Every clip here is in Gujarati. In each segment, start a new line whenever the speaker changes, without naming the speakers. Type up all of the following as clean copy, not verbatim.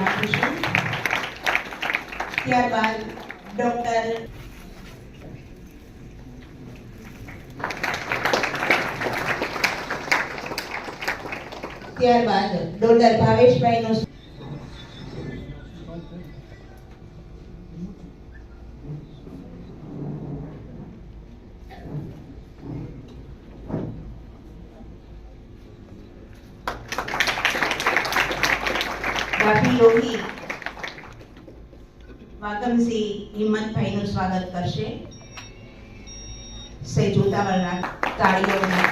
રાખીશું। ત્યારબાદ ડોક્ટર ભાવેશભાઈનું લોહી વાગમસિંહ હિંમતભાઈનું સ્વાગત કરશે। સહેજ ઉતાવળના તાળીઓના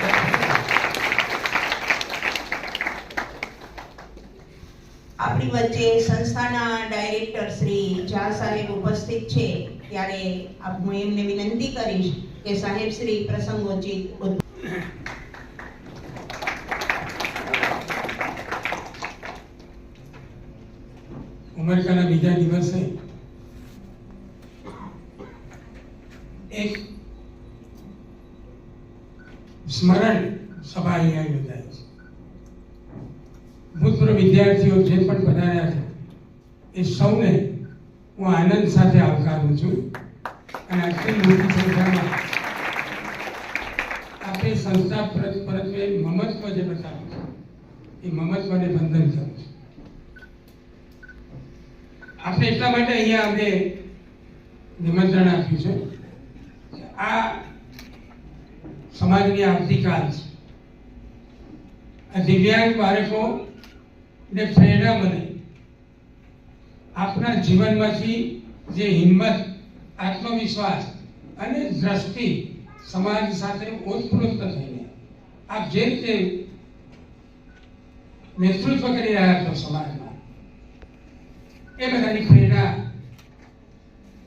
આપણી વચ્ચે સંસ્થાના ડાયરેક્ટર શ્રી ઝા સાહેબ ઉપસ્થિત છે, ત્યારે હું એમને વિનંતી કરીશ કે સાહેબ શ્રી પ્રસંગોચિત
અમેરિકાના બીજા દિવસે એક સ્મરણ સભા અહીંયા યોજાય છે। ભૂતપૂર્વ વિદ્યાર્થીઓ જે પણ પધાર્યા છે એ સૌને હું આનંદ સાથે આવકારું છું અને આટલી મોટી સંખ્યામાં આપણી સંસ્થા પ્રત્યે મમત્વ જે બતાવ્યું છે એ મમત્વને વંદન કરું છું। આપણે એટલા માટે અહીંયા અમને નિમંત્રણ આપ્યું છે કે આ સમાજની આવતીકાલ છે। આ દિવ્યાંગ બાળકોને પ્રેરણા મળે, આપણા જીવનમાંથી જે હિંમત, આત્મવિશ્વાસ અને દ્રષ્ટિ સમાજ સાથે ઓતપ્રોત થઈને આપ જે રીતે નેતૃત્વ કરી રહ્યા છો સમાજમાં, એ બધાની પ્રેરણા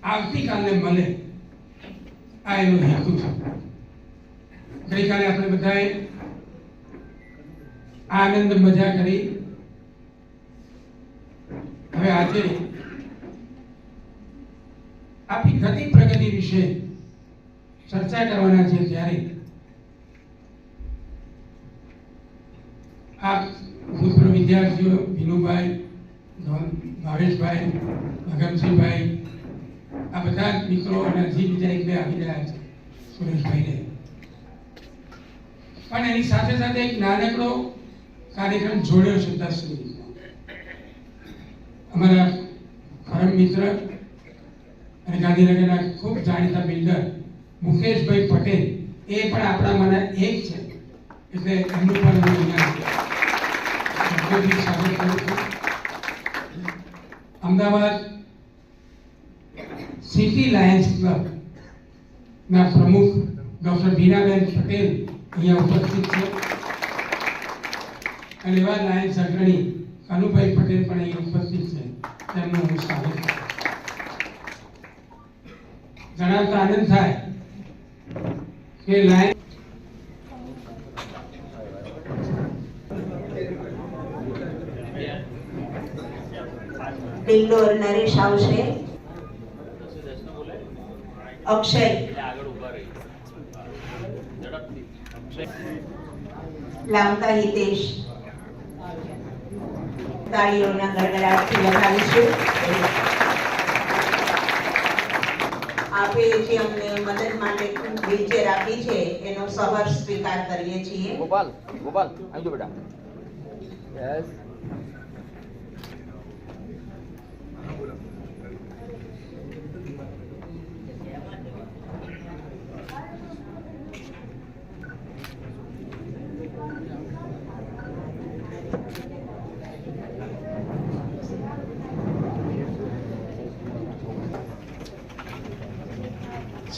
આવતીકાલને મળે, આ એનો હેતુ છે। ગઈકાલે આપણે બધાએ આનંદ મજા કરી, હવે આજે આપણી ગતિ પ્રગતિ વિશે ચર્ચા કરવાના છે। ત્યારે આપ ભૂતપૂર્વ વિદ્યાર્થીઓ વિનુભાઈ, ભાવેશભાઈ, ભગમસિંહભાઈ, આ બધા મિત્રો અને હજી બીજા એક બે આવી રહ્યા છે, સુરેશભાઈને, પણ એની સાથે સાથે એક નાનકડો કાર્યક્રમ જોડ્યો છે 10 મિનિટનો। અમારા પરમ મિત્ર અને ગાંધીનગરના ખૂબ જાણીતા બિલ્ડર મુકેશભાઈ પટેલ, એ પણ આપણામાંના એક છે, એટલે એમનું પણ હું સ્વાગત કરું છું। અમદાવાદ સિટી લાયન્સ ક્લબ ના પ્રમુખ ડોક્ટર બીનાબેન પટેલ અહીંયા ઉપસ્થિત છે અને એવા લાયન્સ અગ્રણી કનુભાઈ પટેલ પણ અહીંયા ઉપસ્થિત છે, તેમનું હું સ્વાગત કરું। જણાવતા આનંદ થાય કે લાયન્સ
ડિંડોર નરેશ આવશે, અક્ષય લામકા હિતેશ તાળીઓના ગડગડાટથી વધાવીશું। આપે જે અમને મદદ માટે વ્હીલચેર આપી છે એનો સહર્ષ સ્વીકાર કરીએ છીએ।
ગોપાલ આવજો બેટા। યસ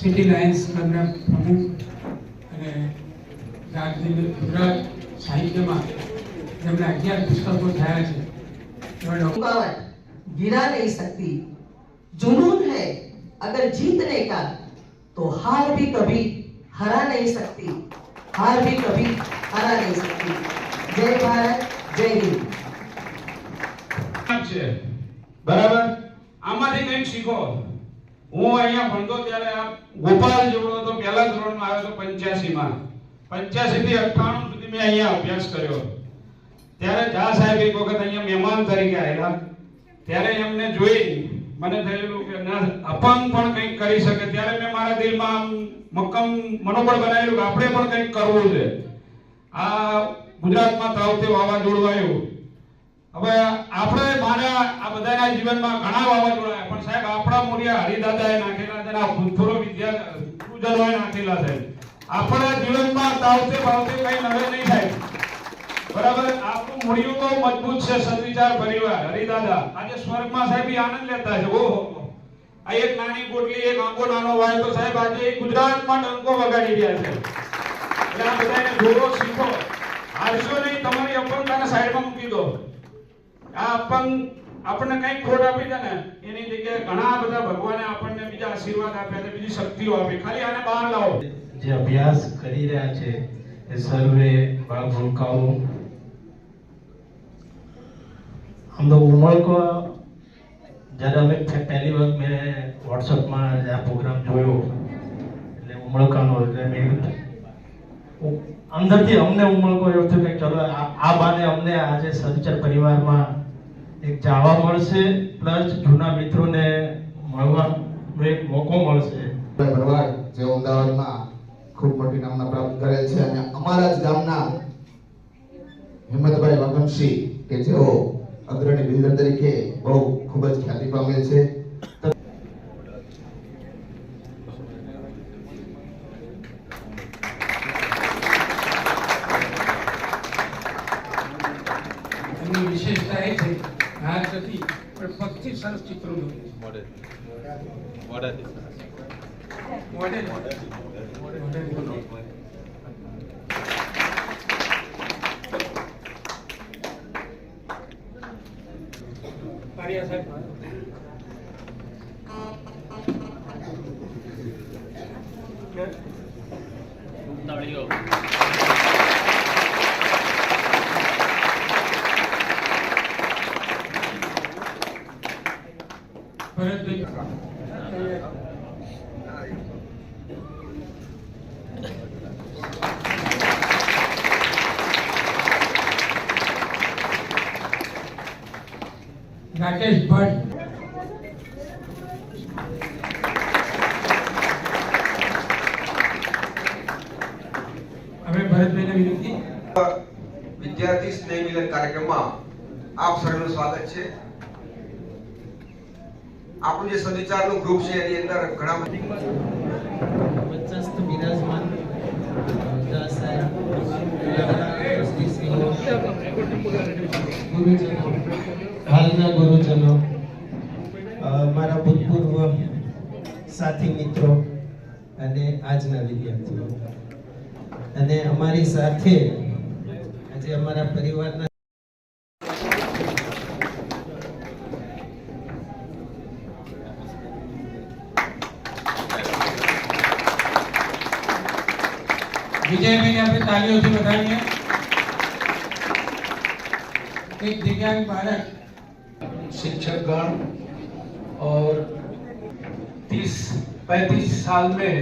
સિટી લાયન્સ ક્લબના પ્રમુખ અને ગુજરાત સાહિત્યમાં જેમના 11 પુસ્તકો થયા છે,
गिरा नहीं सकती। जुनून है अगर जीतने का तो हार भी कभी हरा नहीं सकती, हार भी कभी हरा नहीं सकती। जय भारत, जय हिंद।
બરાબર, આમાંથી કંઈક શીખો। હું અહીંયા ભણતો ત્યારે આ ગોપાલ જેવડો તો પહેલા ધોરણમાં આવ્યો તો 85માં, 85 થી 98 સુધી મેં અહીંયા અભ્યાસ કર્યો। ત્યારે ઝા સાહેબ એક વખત અહીંયા મહેમાન તરીકે આવેલા, ત્યારે એમને જોઈ મને થયેલું કે ના અપંગ પણ કંઈક કરી શકે. ત્યારે મેં મારા દિલમાં આમ મક્કમ મનોબળ બનાવેલું કે આપણે પણ કંઈક કરવું છે. આ ગુજરાતમાં તાવતે વાવાઝોડું આવ્યું. હવે આપણે મારા આ બધાના જીવનમાં ઘણા વાવાઝોડા આવ્યા, પણ સાહેબ આપણા મોરિયા હરિદાદાએ નાખેલા છે, આ ભૂતપૂર્વ ગુરુજનોએ નાખેલા છે. આપણા જીવનમાં તાવતે બાવતે કઈ નવે નહીં થાય. બરાબર, આપણું મૂળિયું બહુ મજબૂત છે. સદવિચાર પરિવાર હરિદાદા આજે સ્વર્ગમાં સાહેબ આનંદ લેતા છે. ઓહો, આ એક નાની કોટલી એક આંગો નાનો વાય તો સાહેબ આજે ગુજરાતમાં ડંકો વગાડી રહ્યા છે. એટલે આ બધાને જોડો, શીખો, હારશો નહીં. તમારી અપંગતાને સાઈડમાં મૂકી દો. આ અપંગ આપણને કઈ ખોટ આપી છે ને એની જગ્યાએ ઘણા બધા ભગવાને આપણને બીજા આશીર્વાદ આપ્યા છે, બીજી શક્તિઓ આપી. ખાલી આને બહાર લાવો.
જે અભ્યાસ કરી રહ્યા છે એ સર્વે બાળ ભૂલકાઓ हम लोग उमड़ को જ્યારે અમે પહેલી વખત મેં વોટ્સઅપમાં આ પ્રોગ્રામ જોયો એટલે ઉમળકાનો એટલે મેં અંદરથી અમને ઉમળકો એવું થયું કે ચલો આ બાને અમને આજે સદવિચાર પરિવારમાં એક જાણવા મળશે, પ્લસ જૂના મિત્રોને મળવાનો એક મોકો મળશે.
ભરવાડ જે અમદાવાદમાં ખૂબ મોટી નામના પ્રાપ્ત કરેલ છે અને અમારા જ ગામના હિંમતભાઈ વાઘમસિંહ કે જેઓ અગ્રણી બિલ્ડર તરીકે બહુ ખૂબ જ ખ્યાતિ પામેલ છે.
એમની વિશેષતા એ છે હાથ નથી પણ પગથી સરસ ચિત્રો દોરે છે. મોડેલ પારિયા સાહેબ તાળીઓ. રાકેશ ભટ્ટ. હવે ભરતભાઈને વિનંતી.
વિદ્યાર્થી સ્નેહ મિલન કાર્યક્રમમાં આપ સૌનું સ્વાગત છે. આપણું જે સદવિચારનું ગ્રુપ છે એની અંદર ઘણા
મધ્યસ્થ બિરાજમાન હાલના ગુરુજનો, મારા ભૂતપૂર્વ સાથી મિત્રો અને આજના વિદ્યાર્થીઓ અને અમારી સાથે આજે અમારા પરિવારના
વિજયભાઈને આપણે તાલીઓથી વધાવીએ. एक दिव्यांग बालक
शिक्षकगण और 30-35 साल में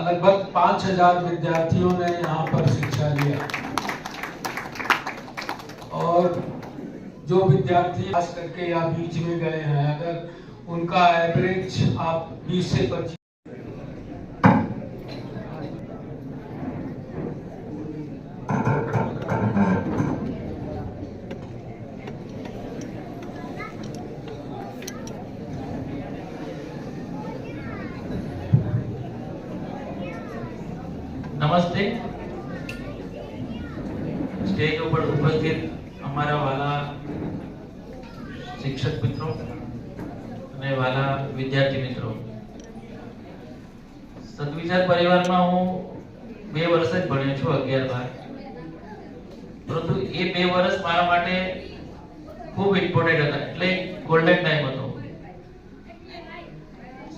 लगभग 5000 विद्यार्थियों ने यहाँ पर शिक्षा लिया और जो विद्यार्थी खास करके यहाँ बीच में गए हैं, अगर उनका एवरेज आप 20 से 25
નમસ્તે. સ્ટેજ ઉપર ઉપસ્થિત અમારા વાલા શિક્ષક મિત્રો અને વાલા વિદ્યાર્થી મિત્રો, સદવિચાર પરિવારમાં હું 2 વર્ષ જ ભણ્યો છું, 11-12, પરંતુ એ 2 વર્ષ મારા માટે ખૂબ ઇમ્પોર્ટન્ટ હતા. એટલે ગોલ્ડન ટાઈમ હતો.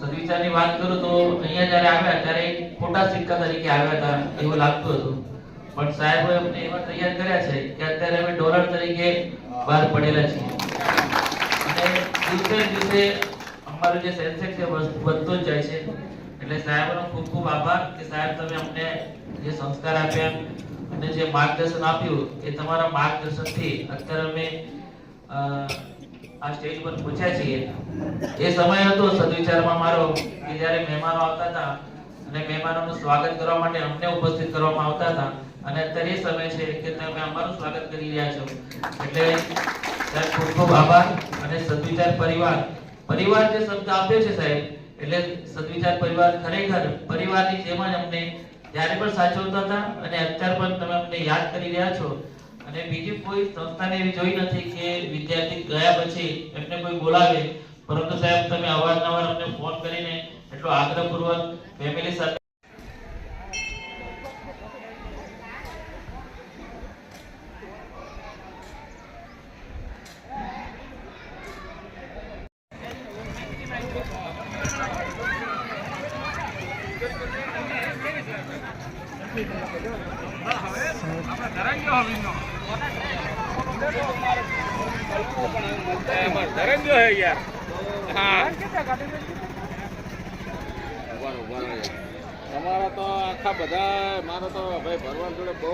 સદવિચારની વાત કરું તો અહીંયા જ્યારે આવ્યા ત્યારે ખોટા સિક્કા તરીકે આવ્યા હતા એવું લાગતું હતું, પણ સાહેબોએ અમને એવા તૈયાર કર્યા છે કે અત્યારે અમે ડોલર તરીકે બહાર પડેલા છીએ અને દિવસે દિવસે અમારું જે સેન્સેક્સ છે વધતો જ જાય છે. એટલે સાહેબનો ખૂબ ખૂબ આભાર કે સાહેબ તમે અમને જે સંસ્કાર આપ્યા અને જે માર્ગદર્શન આપ્યું એ તમારા માર્ગદર્શનથી અત્યારે અમે આ સ્ટેજ પર પૂછ્યા છીએ એ સમય હતો સદવિચારમાં મારો કે જ્યારે મહેમાનો આવતા હતા અને મહેમાનોનું સ્વાગત કરવા માટે અમને ઉપસ્થિત કરવામાં આવતા હતા અને અત્યારે એ સમય છે કે તમે અમારું સ્વાગત કરી રહ્યા છો એટલે સાહેબ ખૂબ ખૂબ આભાર અને સદવિચાર પરિવાર જે શબ્દ આપ્યો છે સાહેબ એટલે સદવિચાર પરિવાર ખરેખર પરિવારની જેમ જ અમને ત્યારે પણ સાચવતા હતા અને અત્યારે પણ તમે અમને યાદ કરી રહ્યા છો અને બીજી કોઈ સંસ્થાને એવી જોઈ નથી કે વિદ્યાર્થી ગયા પછી એમને કોઈ બોલાવે પરંતુ સાહેબ તમે અવારનવાર અમને ફોન કરીને એટલો આગ્રહપૂર્વક ફેમિલી સાથે
તમારા તો આખા બધા મારો તો ભાઈ ભગવાન જોડે બહુ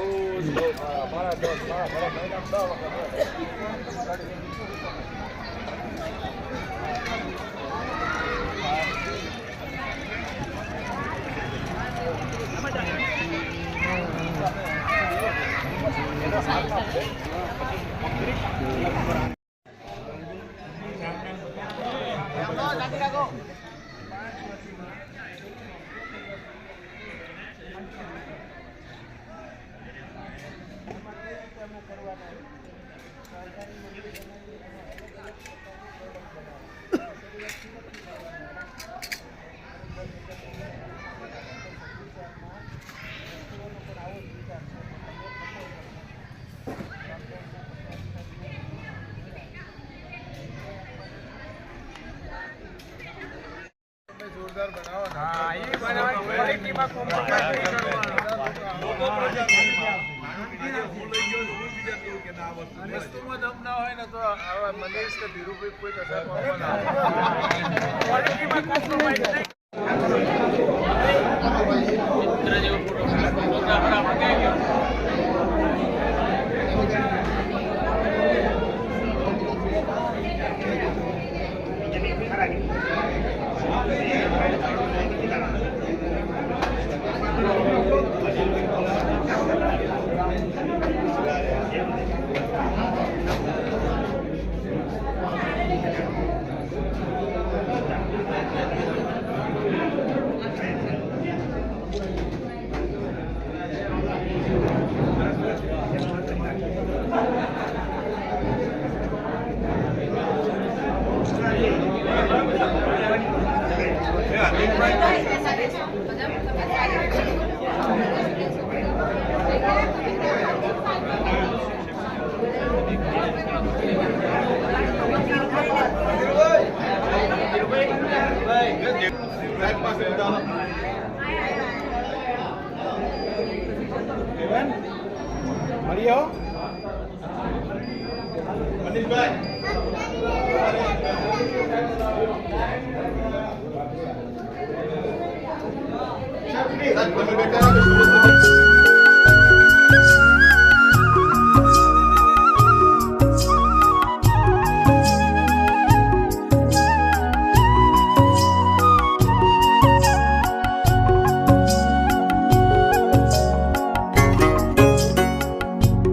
જોરદાર બનાવો. હા, એ બનાવવાની ક્વોલિટીમાં કોમ્પ્રોમાઇઝ નહીં કરવાનો. વસ્તુમાં દમ ના હોય ને તો આવા મનીષ કે ધીરુભાઈ કોઈ કશા ક્વોલિટીમાં કોમ્પ્રોમાઇઝ નહીં. ચિત્ર જેવો ફોટોગ્રાફર આપણે ગયો. મનીષભાઈ